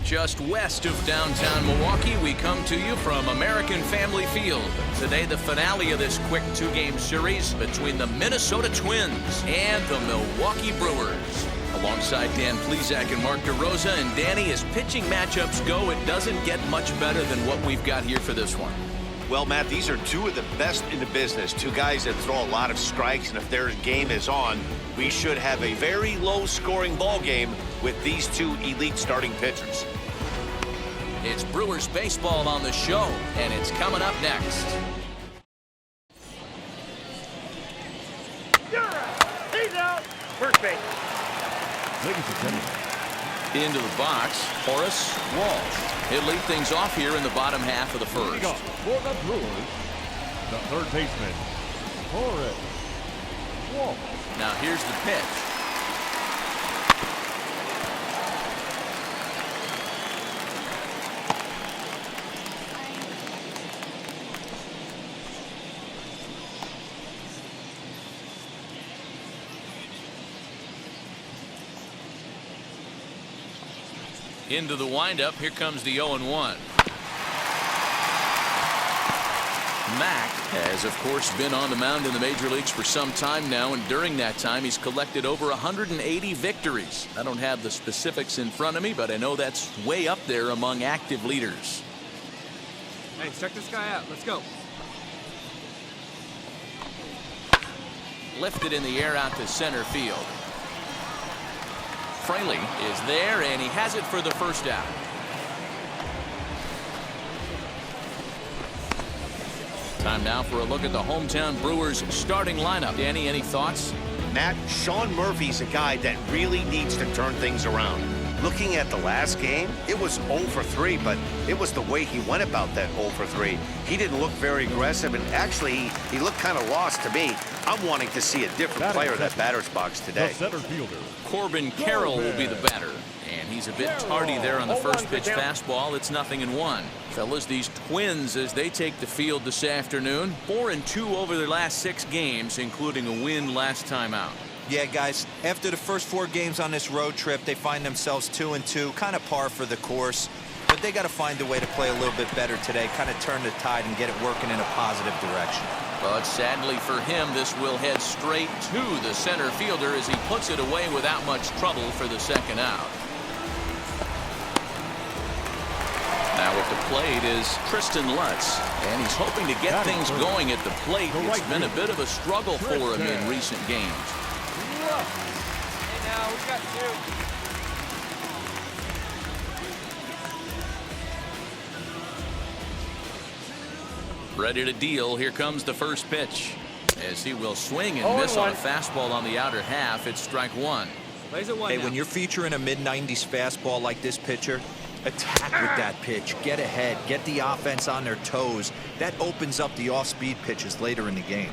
Just west of downtown Milwaukee, we come to you from American Family Field. Today, the finale of this quick two-game series between the Minnesota Twins and the Milwaukee Brewers. Alongside Dan Plesac and Mark DeRosa, and Danny, as pitching matchups go, it doesn't get much better than what we've got here for this one. Well, Matt, these are two of the best in the business. Two guys that throw a lot of strikes, and if their game is on, we should have a very low-scoring ball game with these two elite starting pitchers. It's Brewers baseball on the show, and it's coming up next. He's out. First base. Into the box, Horace Walsh. He'll lead things off here in the bottom half of the first. For the Brewers, the third baseman, Horace Walsh. Now here's the pitch. Into the windup. Here comes the 0-1. Mack has, of course, been on the mound in the major leagues for some time now, and during that time he's collected over 180 victories. I don't have the specifics in front of me, but I know that's way up there among active leaders. Hey, check this guy out. Let's go. Lifted in the air out to center field. Fraley is there, and he has it for the first out. Time now for a look at the hometown Brewers starting lineup. Danny, any thoughts? Matt, Shawn Murphy's a guy that really needs to turn things around. Looking at the last game, it was 0 for 3, but it was the way he went about that 0 for 3. He didn't look very aggressive, and actually, he looked kind of lost to me. I'm wanting to see a different player in that batter's box today. The center fielder, Corbin Carroll will be the batter, and he's a bit tardy there on the first pitch fastball. It's 0-1. Fellas, these Twins, as they take the field this afternoon, 4-2 over their last 6 games, including a win last time out. Yeah, guys, after the first 4 games on this road trip, they find themselves 2-2, kind of par for the course. But they got to find a way to play a little bit better today, kind of turn the tide and get it working in a positive direction. But sadly for him, this will head straight to the center fielder as he puts it away without much trouble for the second out. Now at the plate is Tristan Lutz, and he's hoping to get things going at the plate. It's been a bit of a struggle for him in recent games. Hey, now we got 2. Ready to deal. Here comes the first pitch, as he will swing and miss on a fastball on the outer half. It's strike 1. Hey, when you're featuring a mid-90s fastball like this pitcher, attack with that pitch. Get ahead. Get the offense on their toes. That opens up the off-speed pitches later in the game.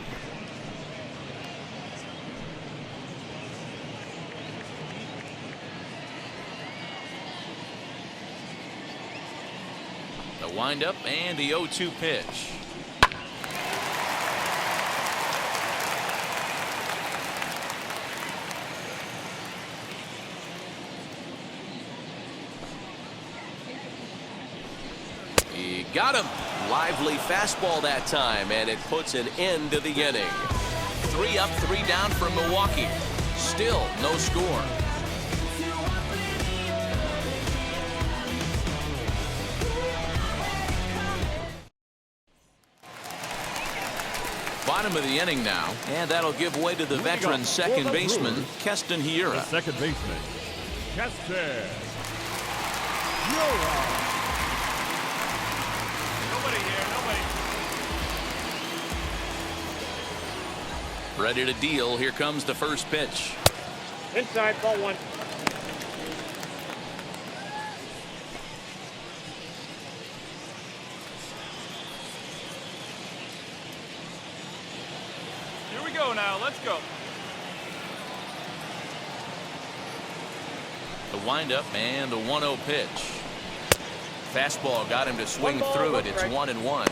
The windup and the 0-2 pitch. He got him. Lively fastball that time, and it puts an end to the inning. 3 up, 3 down for Milwaukee. Still no score. Bottom of the inning now, and that'll give way to the veteran second baseman, Keston Hiura. The second baseman, Keston Hiura. Nobody here, nobody. Ready to deal. Here comes the first pitch. Inside, ball 1. Here we go now. Let's go. The windup and the 1-0 pitch. Fastball got him to swing through it. It's 1-1.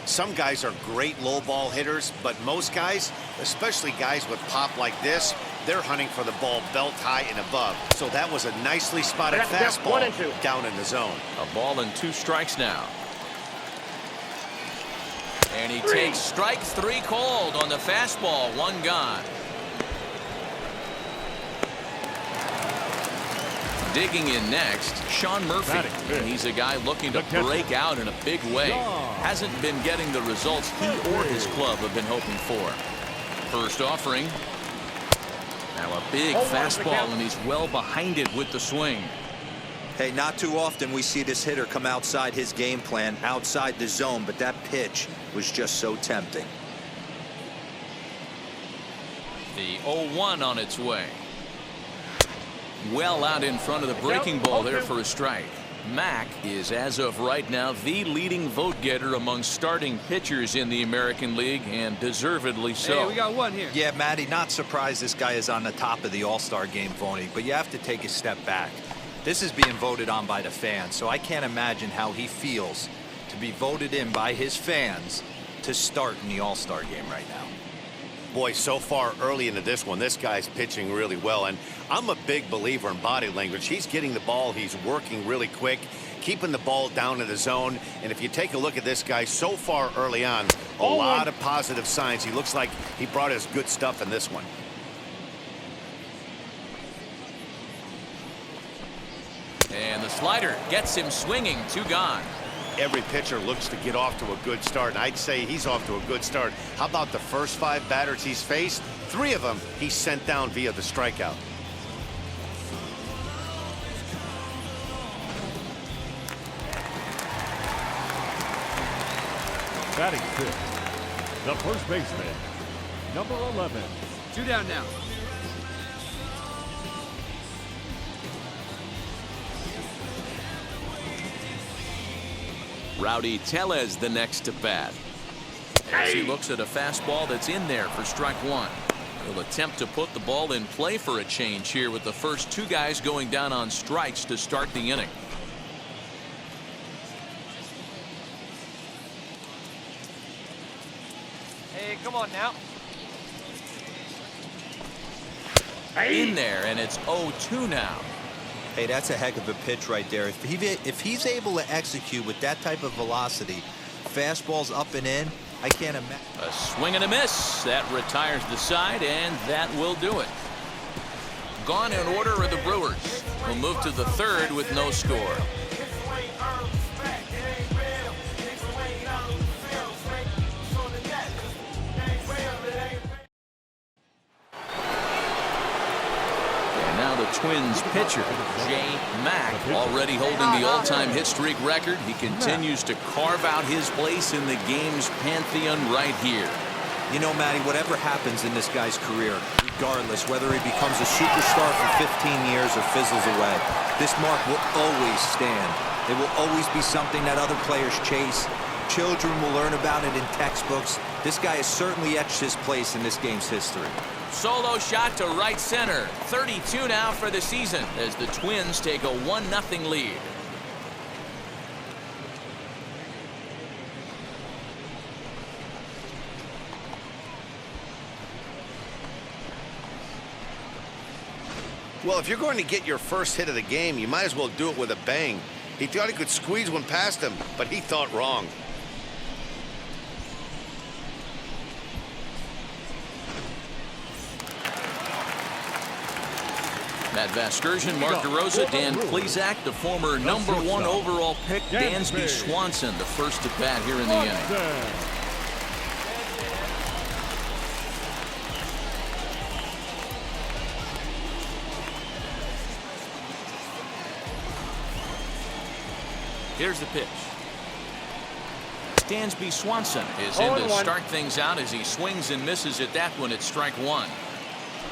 Some guys are great low ball hitters, but most guys, especially guys with pop like this, they're hunting for the ball belt high and above. So that was a nicely spotted fastball down in the zone. A ball and 2 strikes now. And he takes strike 3 called on the fastball. 1 gone. Digging in next, Shawn Murphy. And he's a guy looking to break out in a big way. Hasn't been getting the results he or his club have been hoping for. First offering. Now a big fastball, and he's well behind it with the swing. Hey, not too often we see this hitter come outside his game plan, outside the zone, but that pitch was just so tempting. The 0-1 on its way. Well out in front of the breaking ball there for a strike. Mack is, as of right now, the leading vote getter among starting pitchers in the American League, and deservedly so. Hey, we got 1 here. Yeah, Matty, not surprised this guy is on the top of the All-Star game voting, but you have to take a step back. This is being voted on by the fans, so I can't imagine how he feels to be voted in by his fans to start in the All-Star game right now. Boy, so far early into this one, this guy's pitching really well, and I'm a big believer in body language. He's getting the ball, he's working really quick, keeping the ball down in the zone, and if you take a look at this guy so far early on, a lot of positive signs. He looks like he brought us good stuff in this one. And the slider gets him swinging. 2 gone. Every pitcher looks to get off to a good start, and I'd say he's off to a good start. How about the first 5 batters he's faced? 3 of them he sent down via the strikeout. Batting 5th, the first baseman, number 11. 2 down now. Rowdy Tellez the next to bat. As he looks at a fastball that's in there for strike 1. He'll attempt to put the ball in play for a change here with the first 2 guys going down on strikes to start the inning. Hey, come on now. In there, and it's 0-2 now. Hey, that's a heck of a pitch right there. If he's able to execute with that type of velocity, fastballs up and in, I can't imagine. A swing and a miss. That retires the side, and that will do it. Gone in order are the Brewers. We'll move to the 3rd with no score. Twins pitcher Jay Mack already holding the all-time hit streak record. He continues to carve out his place in the game's pantheon right here. You know, Matty, whatever happens in this guy's career, regardless whether he becomes a superstar for 15 years or fizzles away, this mark will always stand. It will always be something that other players chase. Children will learn about it in textbooks. This guy has certainly etched his place in this game's history. Solo shot to right center. 32 now for the season as the Twins take a 1-0 lead. Well, if you're going to get your first hit of the game, you might as well do it with a bang. He thought he could squeeze one past him, but he thought wrong. Matt Vasgersian, Mark DeRosa, Dan Plesac, the former #1 overall pick, Dansby Swanson, the first at bat here in the inning. Here's the pitch. Dansby Swanson is in to start things out as he swings and misses at that one at strike 1.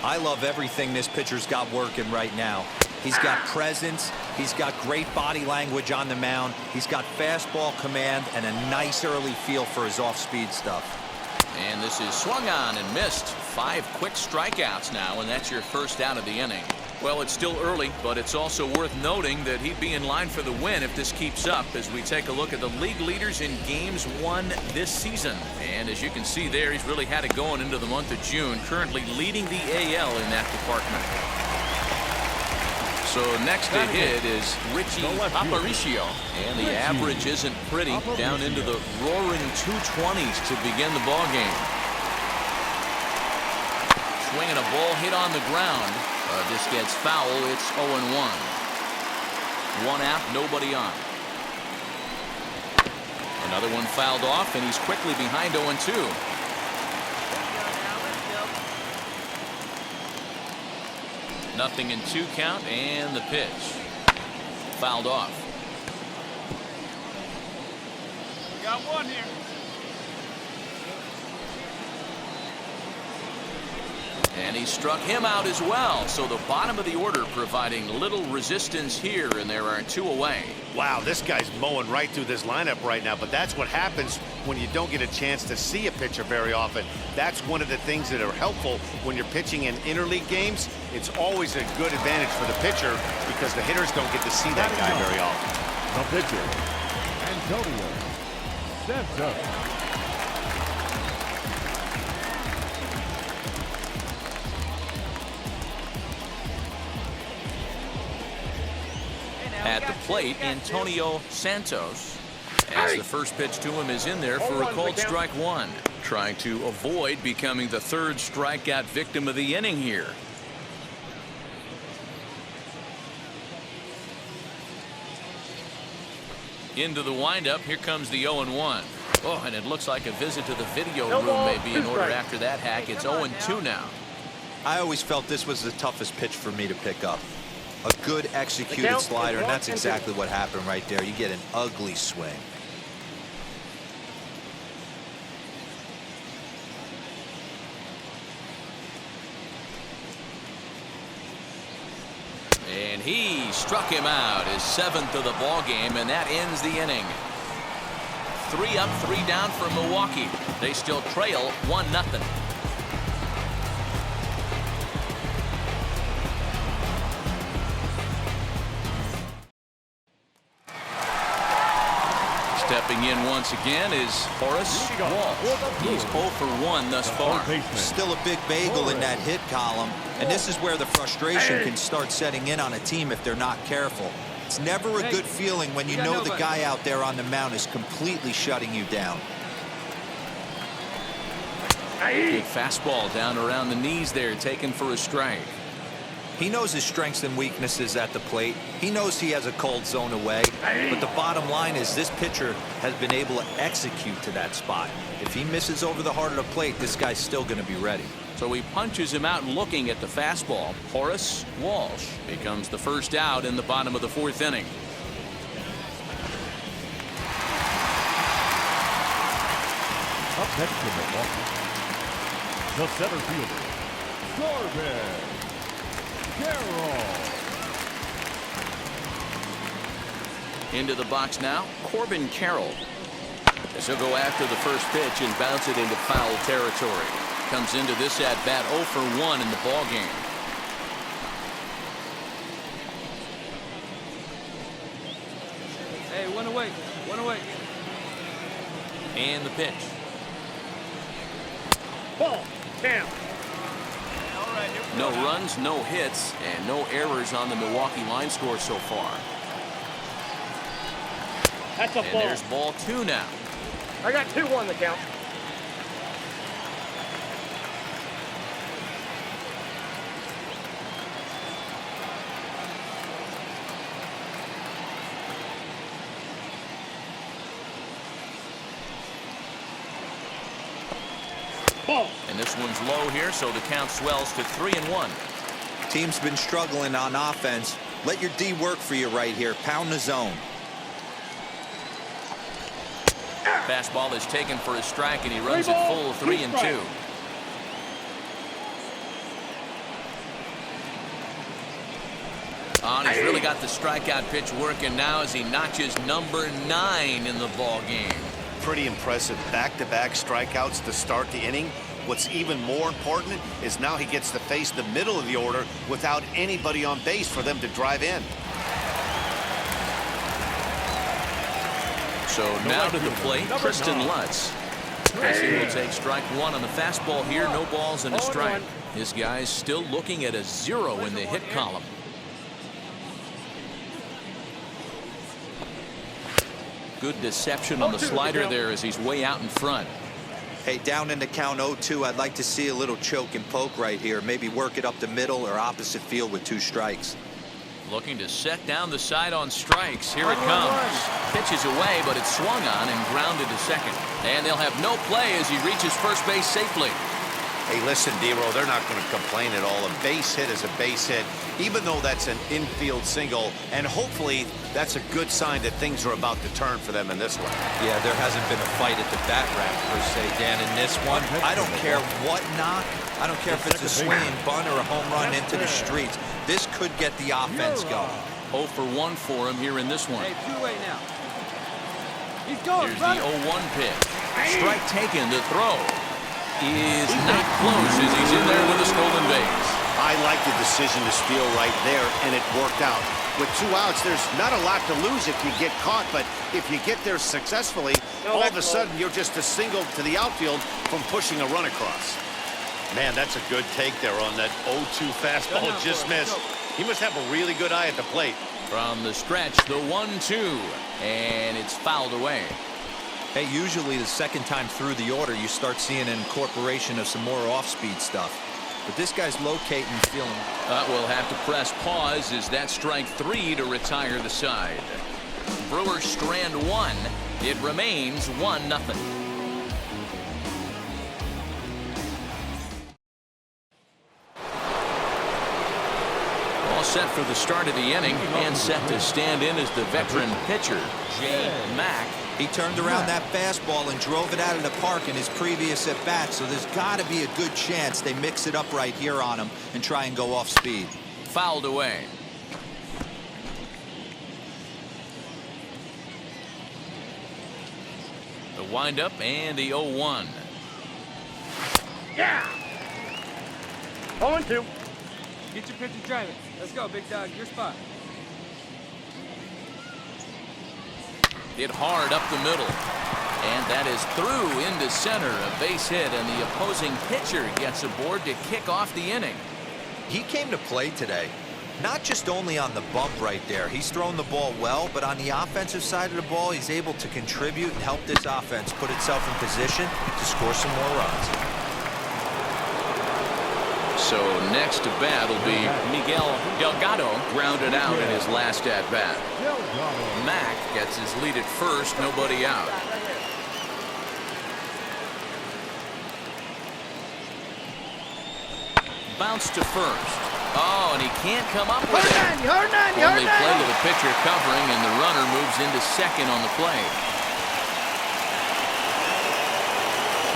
I love everything this pitcher's got working right now. He's got presence. He's got great body language on the mound. He's got fastball command and a nice early feel for his off-speed stuff. And this is swung on and missed. 5 quick strikeouts now, and that's your first out of the inning. Well, it's still early, but it's also worth noting that he'd be in line for the win if this keeps up as we take a look at the league leaders in games won this season. And as you can see there, he's really had it going into the month of June, currently leading the AL in that department. So next to hit is Richie Aparicio, and the average isn't pretty, down into the roaring 220s to begin the ball game. Swinging a ball hit on the ground. This gets foul. It's 0-1. One out, nobody on. Another one fouled off, and he's quickly behind 0-2. Nothing in 2 count, and the pitch fouled off. We got one here. And he struck him out as well. So the bottom of the order providing little resistance here, and there are 2 away. Wow, this guy's mowing right through this lineup right now, but that's what happens when you don't get a chance to see a pitcher very often. That's one of the things that are helpful when you're pitching in interleague games. It's always a good advantage for the pitcher because the hitters don't get to see that guy very often. The pitcher, Antonio Santos. At the plate, Antonio Santos, as the first pitch to him is in there for a called strike 1. Trying to avoid becoming the 3rd strikeout victim of the inning here. Into the windup, here comes the 0-1. Oh, and it looks like a visit to the video room may be in order after that hack. It's 0-2 now. I always felt this was the toughest pitch for me to pick up. A good executed slider, and that's exactly what happened right there. You get an ugly swing. And he struck him out, his 7th of the ball game, and that ends the inning. 3 up, 3 down for Milwaukee. They still trail 1-0. Stepping in once again is Horace Walsh. He's 0 for 1 thus far. Still a big bagel in that hit column, and this is where the frustration can start setting in on a team if they're not careful. It's never a good feeling when you know the guy out there on the mound is completely shutting you down. Big fastball down around the knees there, taken for a strike. He knows his strengths and weaknesses at the plate. He knows he has a cold zone away. But the bottom line is this pitcher has been able to execute to that spot. If he misses over the heart of the plate, this guy's still going to be ready. So he punches him out looking at the fastball. Horace Walsh becomes the first out in the bottom of the 4th inning. Up next to Milwaukee, the center fielder, Corbin Carroll. Into the box now, Corbin Carroll. As he'll go after the first pitch and bounce it into foul territory. Comes into this at bat 0 for 1 in the ball game. Hey, one away. One away. And the pitch. Ball. Damn. No runs, no hits, and no errors on the Milwaukee line score so far. That's a And ball. there's ball 2 now. I got 2 on the count. And this one's low here, so the count swells to 3-1. Team's been struggling on offense. Let your D work for you right here. Pound the zone. Fastball is taken for a strike, and he runs it full 3-2. And he's really got the strikeout pitch working now as he notches number 9 in the ball game. Pretty impressive back-to-back strikeouts to start the inning. What's even more important is now he gets to face the middle of the order without anybody on base for them to drive in. So now to the plate, Tristan Lutz. As he will take strike one on the fastball here, no balls and a strike. This guy's still looking at a 0 in the hit column. Good deception on the slider there as he's way out in front. Hey, down in the count 0-2, I'd like to see a little choke and poke right here. Maybe work it up the middle or opposite field with 2 strikes. Looking to set down the side on strikes. Here it comes. Pitches away, but it's swung on and grounded to second. And they'll have no play as he reaches first base safely. Hey, listen, D-Row, they're not going to complain at all. A base hit is a base hit, even though that's an infield single. And hopefully that's a good sign that things are about to turn for them in this one. Yeah, there hasn't been a fight at the bat rack, per se, Dan, in this one. I don't care what knock. I don't care if it's a swinging bunt or a home run into the streets. This could get the offense going. 0 for 1 for him here in this one. Hey, 2-way now. He's going. Here's the 0-1 pitch. Strike taken. The throw is not close as he's in there with a stolen base. I like the decision to steal right there, and it worked out. With 2 outs, there's not a lot to lose if you get caught, but if you get there successfully, all of a sudden you're just a single to the outfield from pushing a run across. Man, that's a good take there on that 0-2 fastball. Just missed. He must have a really good eye at the plate. From the stretch, the 1-2, and it's fouled away. Hey, usually the second time through the order, you start seeing an incorporation of some more off-speed stuff. But this guy's locating and feeling. We'll have to press pause as that strike 3 to retire the side. Brewers strand 1. It remains 1-0. All set for the start of the inning and set to stand in as the veteran pitcher, Mack. He turned around that fastball and drove it out of the park in his previous at-bat, so there's got to be a good chance they mix it up right here on him and try and go off speed. Fouled away. The windup and the 0-1. Yeah. 0-2. Get your pitcher driving. Let's go, big dog. Your spot. Hit hard up the middle. And that is through into center. A base hit, and the opposing pitcher gets aboard to kick off the inning. He came to play today. Not just only on the bump right there. He's thrown the ball well, but on the offensive side of the ball, he's able to contribute and help this offense put itself in position to score some more runs. So next to bat will be Miguel Delgado, grounded out in his last at-bat. Mack gets his lead at first, nobody out. Bounce to first. Oh, and he can't come up with it. Only play with the pitcher covering, and the runner moves into second on the play.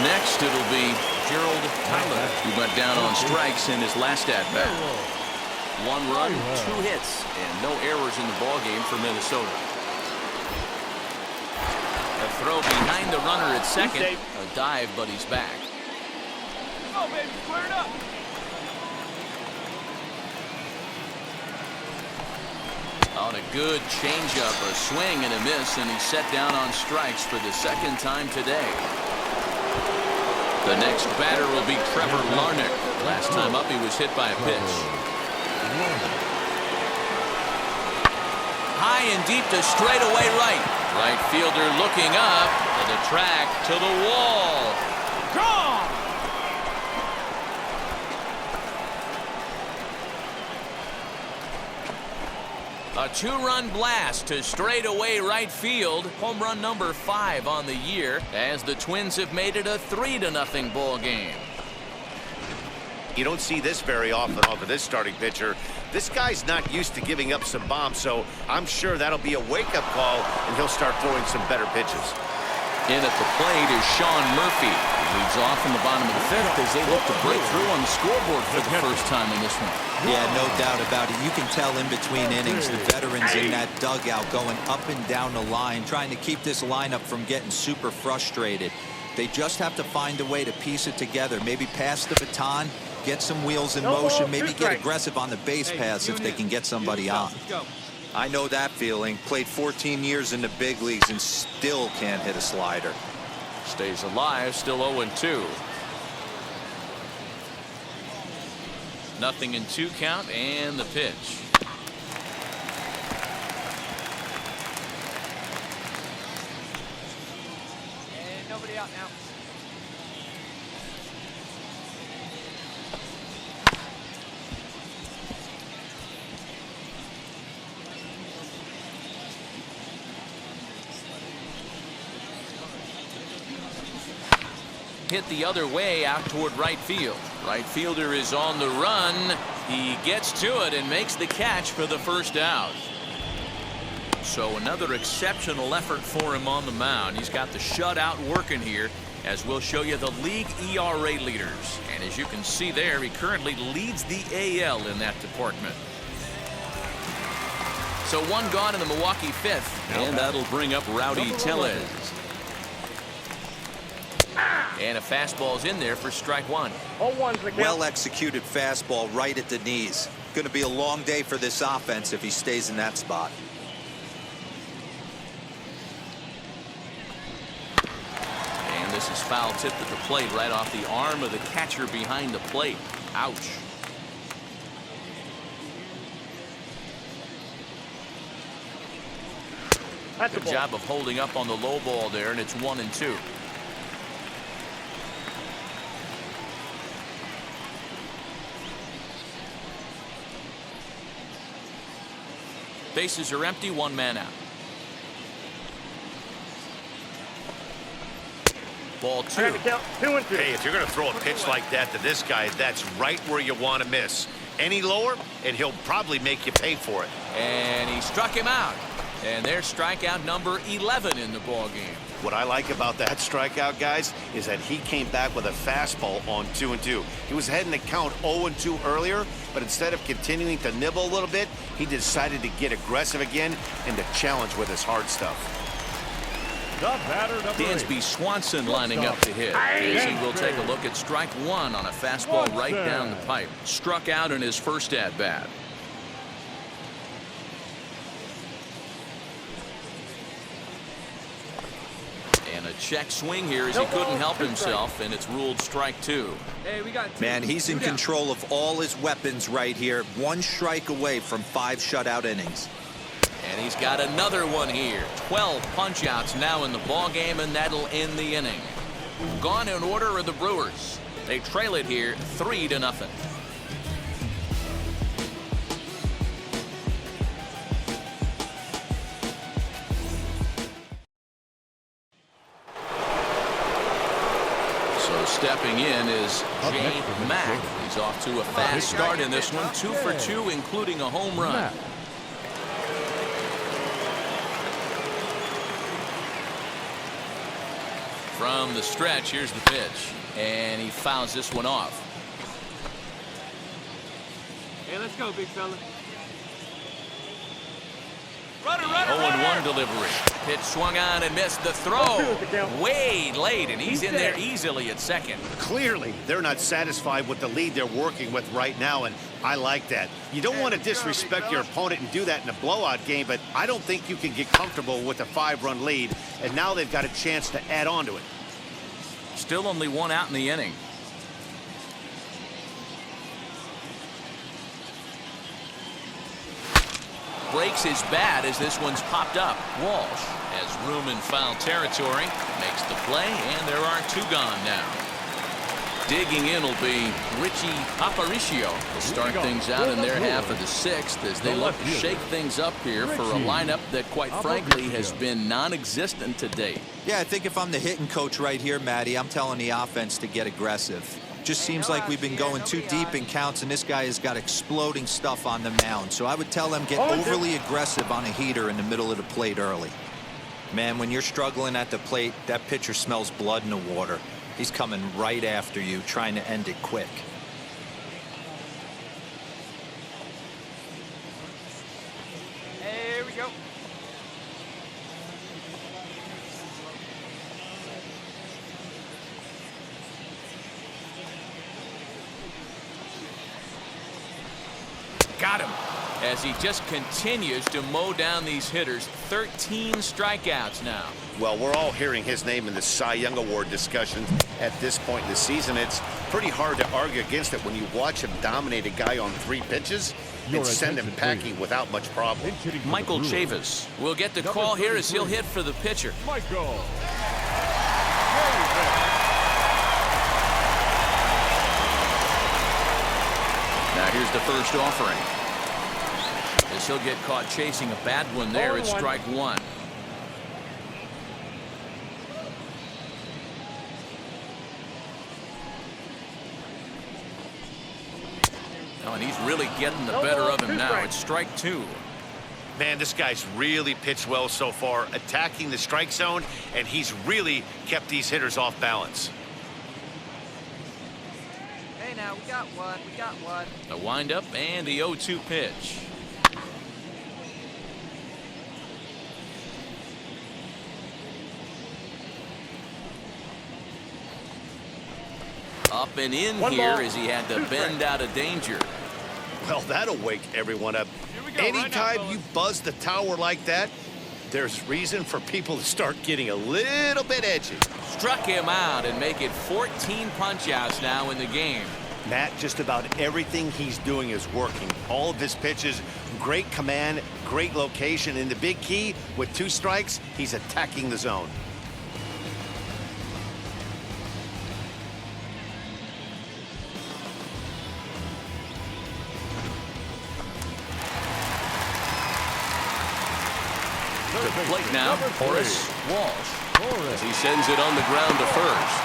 Next, it'll be Gerald Tyler, who went down on strikes in his last at-bat. 1 run, 2 hits, and no errors in the ballgame for Minnesota. A throw behind the runner at second. A dive, but he's back. Go, baby, square it up. On a good changeup, a swing and a miss, and he's set down on strikes for the second time today. The next batter will be Trevor Marner. Last time up, he was hit by a pitch. High and deep to straightaway right. Right fielder looking up to the track, to the wall. Gone! A 2-run blast to straightaway right field. Home run number 5 on the year, as the Twins have made it a 3-0 ball game. You don't see this very often off of this starting pitcher. This guy's not used to giving up some bombs, so I'm sure that'll be a wake-up call, and he'll start throwing some better pitches. In at the plate is Shawn Murphy. He leads off in the bottom of the 5th as they look to break through on the scoreboard for the first time in this one. Yeah, no doubt about it. You can tell in between innings the veterans in that dugout going up and down the line, trying to keep this lineup from getting super frustrated. They just have to find a way to piece it together. Maybe pass the baton, get some wheels in motion, maybe get aggressive on the base pass if they can get somebody on. I know that feeling. Played 14 years in the big leagues and still can't hit a slider. Stays alive, still 0-2. Nothing in 2 count, and the pitch. And nobody out now. Hit the other way out toward right field. Right fielder is on the run. He gets to it and makes the catch for the first out. So another exceptional effort for him on the mound. He's got the shutout working here, as we'll show you the league ERA leaders. And as you can see there, he currently leads the AL in that department. So 1 gone in the Milwaukee 5th, and that'll bring up Rowdy Tellez. And a fastball's in there for strike 1. Well executed fastball right at the knees. Going to be a long day for this offense if he stays in that spot. And this is foul tipped at the plate, right off the arm of the catcher behind the plate. Ouch. Good job of holding up on the low ball there, and it's 1-2. Bases are empty, 1 man out. Ball 2. Hey, if you're going to throw a pitch like that to this guy, that's right where you want to miss. Any lower, and he'll probably make you pay for it. And he struck him out. And there's strikeout number 11 in the ball game. What I like about that strikeout, guys, is that he came back with a fastball on 2-2. He was heading to count 0-2 earlier, but instead of continuing to nibble a little bit, he decided to get aggressive again and to challenge with his hard stuff. The batter, number 8. Dansby Swanson lining up to hit. As he will take a look at strike 1 on a fastball right down the pipe. Struck out in his first at bat. And a check swing here as he couldn't help himself, and it's ruled strike 2. Hey, we got 2. Man, he's in control of all his weapons right here. 1 strike away from 5 shutout innings. And he's got another one here. 12 punch-outs now in the ball game, and that'll end the inning. Gone in order are the Brewers. They trail it here 3-0. Stepping in is Jay Mack. He's off to a fast start in this one. 2 for 2, including a home run. From the stretch, here's the pitch. And he fouls this one off. Hey, let's go, big fella. 0-1 delivery. Pitch swung on and missed. The throw way late, and he's in there easily at second. Clearly, they're not satisfied with the lead they're working with right now, and I like that. You don't want to disrespect your opponent and do that in a blowout game, but I don't think you can get comfortable with a 5-run lead, and now they've got a chance to add on to it. Still only 1 out in the inning. Breaks his bat as this one's popped up. Walsh has room in foul territory, makes the play, and there are 2 gone now. Digging in will be Richie Aparicio to start things out in their half of the 6th as they look to shake things up here for a lineup that, quite frankly, has been non-existent to date. Yeah, I think if I'm the hitting coach right here, Matty, I'm telling the offense to get aggressive. Just seems like we've been going too deep in counts, and this guy has got exploding stuff on the mound. So I would tell them get overly aggressive on a heater in the middle of the plate early. Man, when you're struggling at the plate, that pitcher smells blood in the water. He's coming right after you, trying to end it quick. Here we go. got him. As he just continues to mow down these hitters. 13 strikeouts now. Well, we're all hearing his name in the Cy Young Award discussion at this point in the season. It's pretty hard to argue against it when you watch him dominate a guy on 3 pitches and send him packing without much problem. Michael Chavis will get the call here as he'll hit for the pitcher. Michael. Now here's the first offering. As he'll get caught chasing a bad one there. It's strike 1. Oh, and he's really getting the better of him now. It's strike 2. Man, this guy's really pitched well so far, attacking the strike zone, and he's really kept these hitters off balance. Hey, now, we got one. We got one. A windup and the 0-2 pitch. Up and in here as he had to bend out of danger. Well, that'll wake everyone up. Anytime you buzz the tower like that, there's reason for people to start getting a little bit edgy. Struck him out and make it 14 punch-outs now in the game. Matt, just about everything he's doing is working. All of his pitches, great command, great location, and the big key, with 2 strikes, he's attacking the zone. To the plate now, Horace Walsh. As he sends it on the ground to first.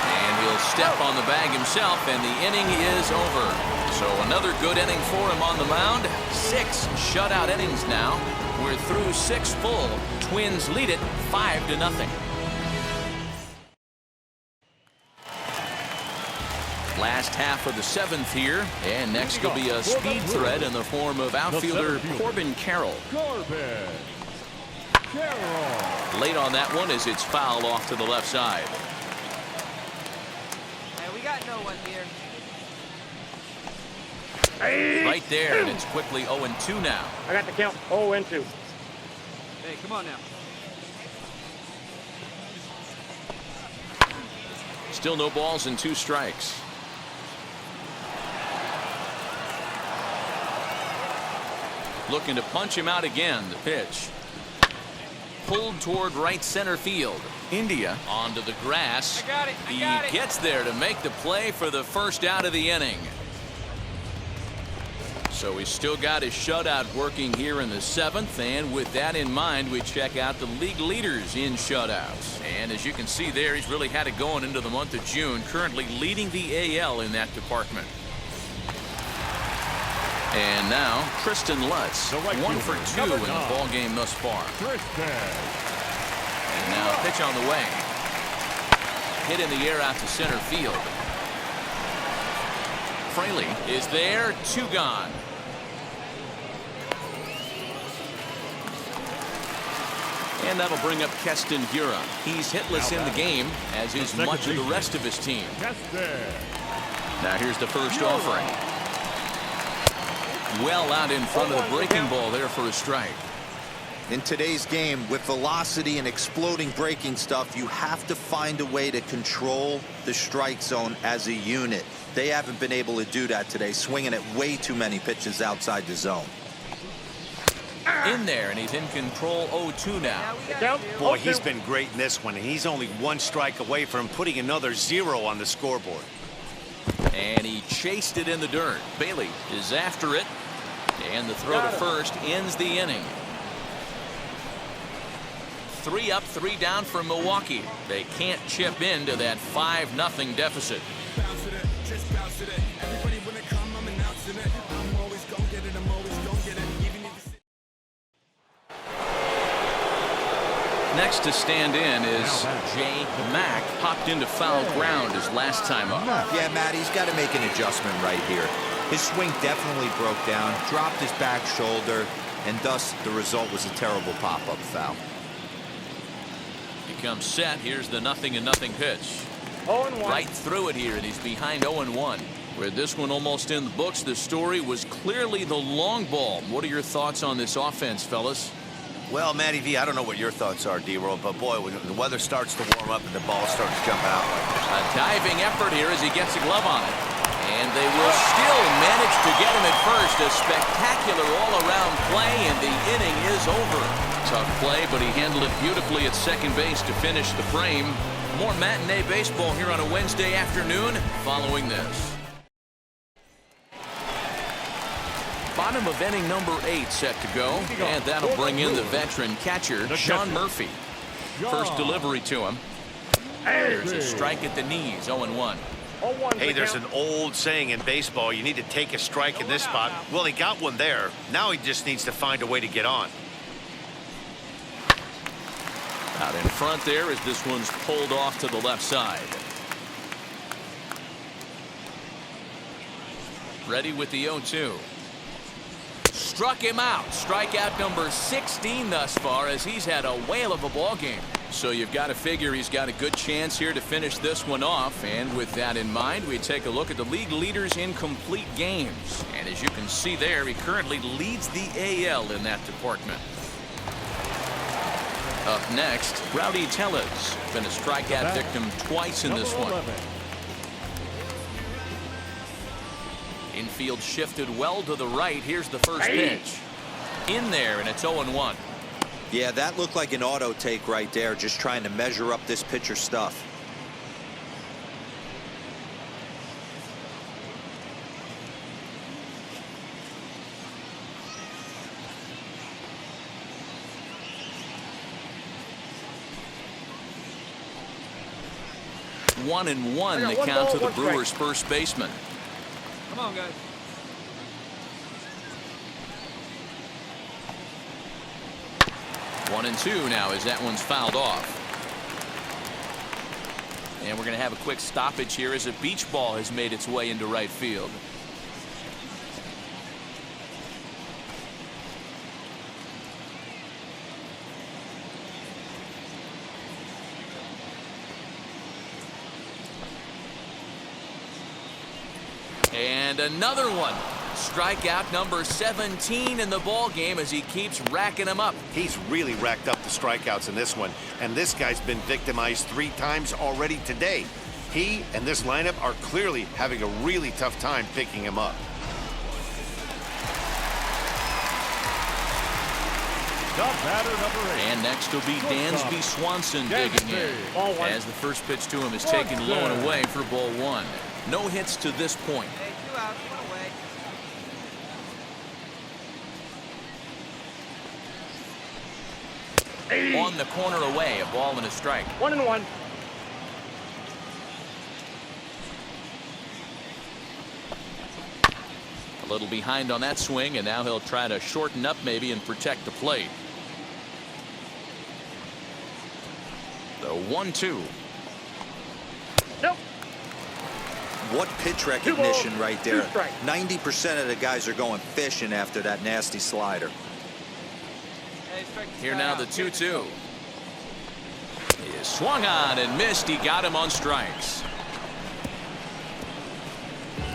And he'll step on the bag himself, and the inning is over. So another good inning for him on the mound. 6 shutout innings now. We're through 6 full. Twins lead it 5-0. Last half of the 7th here, and next will be a speed threat in the form of outfielder Corbin Carroll. Late on that one as it's fouled off to the left side. Hey, we got no one here. Right there, and it's quickly 0-2 now. I got the count. 0-2. Hey, come on now. Still no balls and 2 strikes. Looking to punch him out again. The pitch. Pulled toward right center field. India onto the grass. I got it. He gets there to make the play for the first out of the inning. So he's still got his shutout working here in the 7th, and with that in mind, we check out the league leaders in shutouts. And as you can see there, he's really had it going into the month of June, currently leading the AL in that department. And now Tristan Lutz, 1 for 2 in the ball game thus far. And now pitch on the way. Hit in the air out to center field. Fraley is there, 2 gone. And that'll bring up Keston Hiura. He's hitless in the game, as is much of the rest of his team. Now here's the first offering. Well out in front of the breaking ball there for a strike. In today's game, with velocity and exploding breaking stuff, you have to find a way to control the strike zone as a unit. They haven't been able to do that today, swinging at way too many pitches outside the zone. In there, and he's in control. 0-2 now. Boy, he's been great in this one. He's only 1 strike away from putting another 0 on the scoreboard. And he chased it in the dirt. Bailey is after it, and the throw to first ends the inning. 3 up, 3 down for Milwaukee. They can't chip into that 5-0 deficit. Next to stand in is Jay Mack. Popped into foul ground his last time up. Yeah, Matt, he's got to make an adjustment right here. His swing definitely broke down, dropped his back shoulder, and thus the result was a terrible pop-up foul. He comes set. Here's the 0-0 pitch. 0-1. Right through it here, and he's behind 0-1. With this one almost in the books, the story was clearly the long ball. What are your thoughts on this offense, fellas? Well, Matty V, I don't know what your thoughts are, D-Roll, but boy, when the weather starts to warm up and the ball starts jumping out like this. A diving effort here as he gets a glove on it. And they will still manage to get him at first. A spectacular all-around play, and the inning is over. Tough play, but he handled it beautifully at second base to finish the frame. More matinee baseball here on a Wednesday afternoon following this. Bottom of inning number 8 set to go, and that'll bring in the veteran catcher, Shawn Murphy. First delivery to him. There's a strike at the knees, 0-1. Hey, there's an old saying in baseball, you need to take a strike in this spot. Well, he got one there. Now he just needs to find a way to get on. Out in front there as this one's pulled off to the left side. Ready with the 0-2. Struck him out. Strikeout number 16 thus far as he's had a whale of a ball game. So you've got to figure he's got a good chance here to finish this one off. And with that in mind, we take a look at the league leaders in complete games. And as you can see there, he currently leads the AL in that department. Up next, Rowdy Tellez. Been a strikeout victim twice in this one. Infield shifted well to the right. Here's the first pitch. In there, and it's 0-1. Yeah, that looked like an auto take right there, just trying to measure up this pitcher's stuff. One and one, the count to the Brewers' first baseman. Come on, guys. One and two now as that one's fouled off. And we're going to have a quick stoppage here as a beach ball has made its way into right field. And another one. Strikeout number 17 in the ball game as he keeps racking them up. He's really racked up the strikeouts in this one, and this guy's been victimized 3 times already today. He and this lineup are clearly having a really tough time picking him up. And next will be Dansby Swanson digging in as the first pitch to him is taken low and away for ball 1. No hits to this point. Hey, 2 outs, 1 away. On the corner away, a ball and a strike. 1-1. A little behind on that swing, and now he'll try to shorten up maybe and protect the plate. The 1-2. Nope. What pitch recognition right there. 90% of the guys are going fishing after that nasty slider. Hey, strike this Here guy now out. the 2-2. He is swung on and missed. He got him on strikes.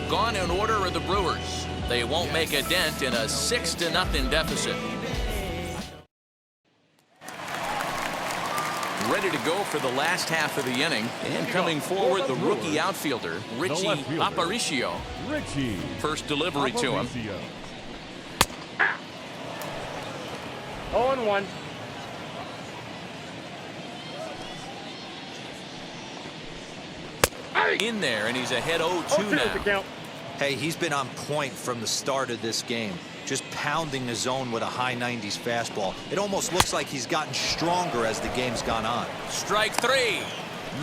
Gone in order are the Brewers. They won't make a dent in a 6-0 deficit. Ready to go for the last half of the inning. And coming forward, the rookie outfielder, Richie Aparicio. First delivery to him. 0-1. In there, and he's ahead 0-2 now. Hey, he's been on point from the start of this game. Just pounding the zone with a high 90s fastball. It almost looks like he's gotten stronger as the game's gone on. Strike 3.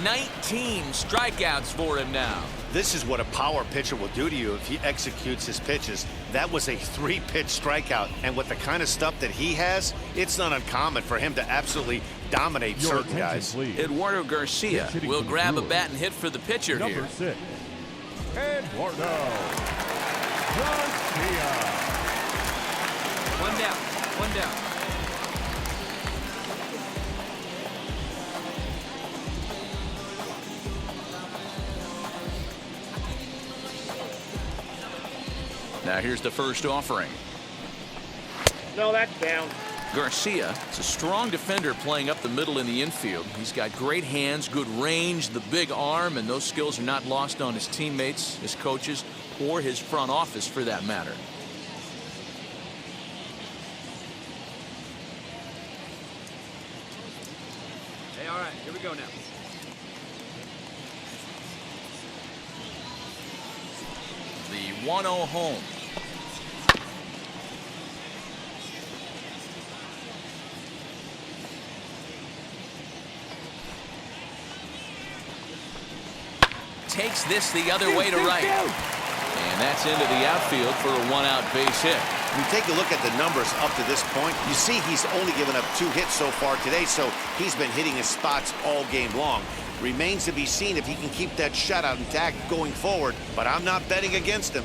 19 strikeouts for him now. This is what a power pitcher will do to you if he executes his pitches. That was a 3-pitch strikeout, and with the kind of stuff that he has, it's not uncommon for him to absolutely dominate certain guys. Eduardo Garcia will grab a bat and hit for the pitcher here. Number 6, Eduardo Garcia. 1 down. 1 down. Now here's the first offering. No, that's down. Garcia is a strong defender playing up the middle in the infield. He's got great hands, good range, the big arm, and those skills are not lost on his teammates, his coaches, or his front office for that matter. Hey, all right, here we go now. The 1-0 home. Takes this the other way to right. And that's into the outfield for a 1-out base hit. You take a look at the numbers up to this point, you see he's only given up 2 hits so far today, so he's been hitting his spots all game long. Remains to be seen if he can keep that shutout intact going forward, but I'm not betting against him.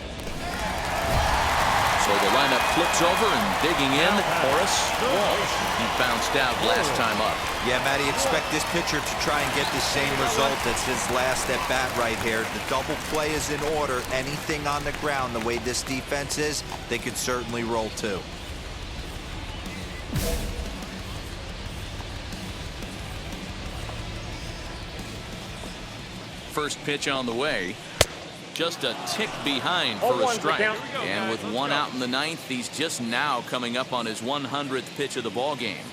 So the lineup flips over and digging in, Horace Walsh. He bounced out last time up. Yeah, Matty, expect this pitcher to try and get the same result as his last at bat right here. The double play is in order. Anything on the ground, the way this defense is, they could certainly roll too. First pitch on the way. Just a tick behind for a strike. And with 1 out in the 9th, he's just now coming up on his 100th pitch of the ball game.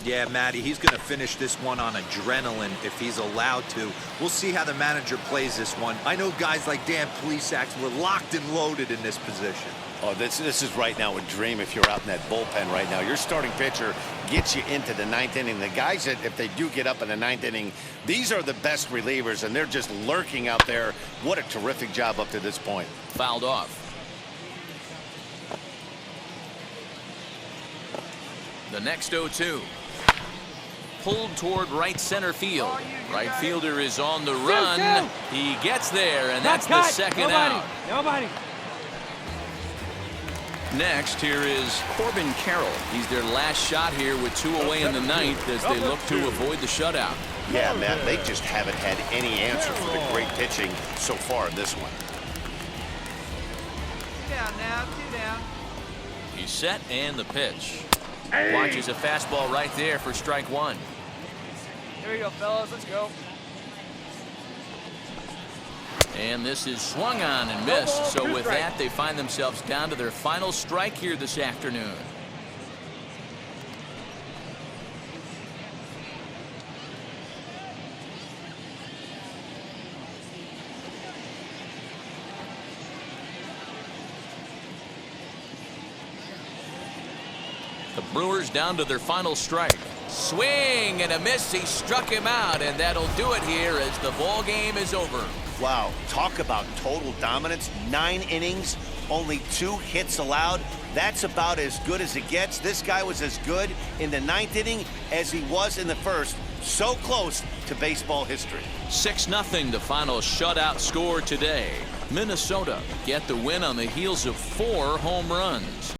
Yeah, Matty, he's going to finish this one on adrenaline if he's allowed to. We'll see how the manager plays this one. I know guys like Dan Plesac were locked and loaded in this position. Oh, this is right now a dream if you're out in that bullpen right now. Your starting pitcher gets you into the 9th inning. The guys that, if they do get up in the 9th inning, these are the best relievers, and they're just lurking out there. What a terrific job up to this point. Fouled off. The next 0-2. Pulled toward right center field. Right fielder is on the run. He gets there, and that's the second out. Nobody. Next, here is Corbin Carroll. He's their last shot here with 2 away in the 9th as they look to avoid the shutout. Yeah, Matt, they just haven't had any answer for the great pitching so far in this one. 2 down now, 2 down. He's set and the pitch. Watches a fastball right there for strike 1. Here we go, fellas. Let's go. And this is swung on and missed. So with that, they find themselves down to their final strike here this afternoon. The Brewers down to their final strike. Swing and a miss. He struck him out, and that'll do it here as the ball game is over. Wow, talk about total dominance. 9 innings, only 2 hits allowed. That's about as good as it gets. This guy was as good in the 9th inning as he was in the 1st. So close to baseball history. 6-0 the final shutout score today. Minnesota get the win on the heels of 4 home runs.